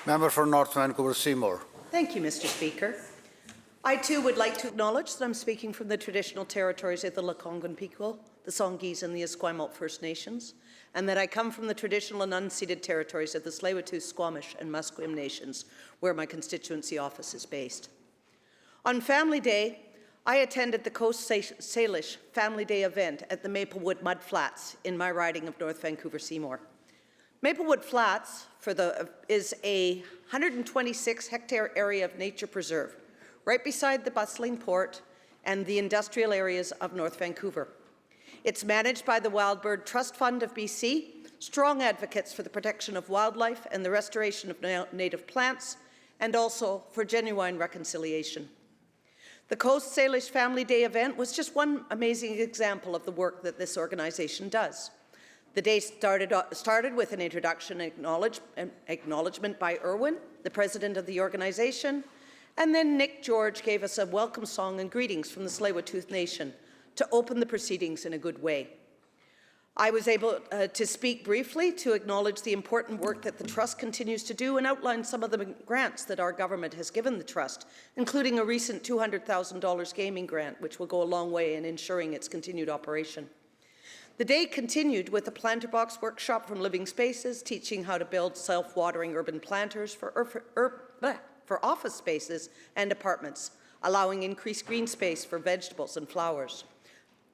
Member for North Vancouver Seymour. Thank you, Mr. Speaker. I too would like to acknowledge that I'm speaking from the traditional territories of the Lekwungen people, the Songhees and the Esquimalt First Nations, and that I come from the traditional and unceded territories of the Tsleil-Waututh, Squamish and Musqueam Nations, where my constituency office is based. On Family Day, I attended the Coast Salish Family Day event at the Maplewood Mud Flats in my riding of North Vancouver Seymour. Maplewood Flats is a 126-hectare area of nature preserve, right beside the bustling port and the industrial areas of North Vancouver. It's managed by the Wildbird Trust Fund of BC, strong advocates for the protection of wildlife and the restoration of native plants, and also for genuine reconciliation. The Coast Salish Family Day event was just one amazing example of the work that this organization does. The day started with an introduction and acknowledgement by Irwin, the president of the organization, and then Nick George gave us a welcome song and greetings from the Tsleil-Waututh Nation to open the proceedings in a good way. I was able to speak briefly to acknowledge the important work that the Trust continues to do and outline some of the grants that our government has given the Trust, including a recent $200,000 gaming grant, which will go a long way in ensuring its continued operation. The day continued with a planter box workshop from Living Spaces, teaching how to build self-watering urban planters for office spaces and apartments, allowing increased green space for vegetables and flowers.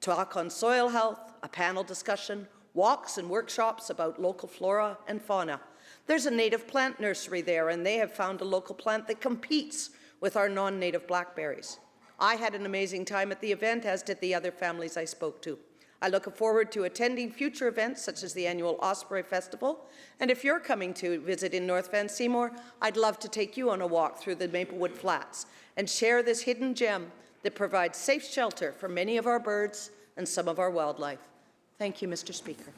Talk on soil health, a panel discussion, walks and workshops about local flora and fauna. There's a native plant nursery there, and they have found a local plant that competes with our non-native blackberries. I had an amazing time at the event, as did the other families I spoke to. I look forward to attending future events such as the annual Osprey Festival, and if you're coming to visit in North Van Seymour, I'd love to take you on a walk through the Maplewood Flats and share this hidden gem that provides safe shelter for many of our birds and some of our wildlife. Thank you, Mr. Speaker.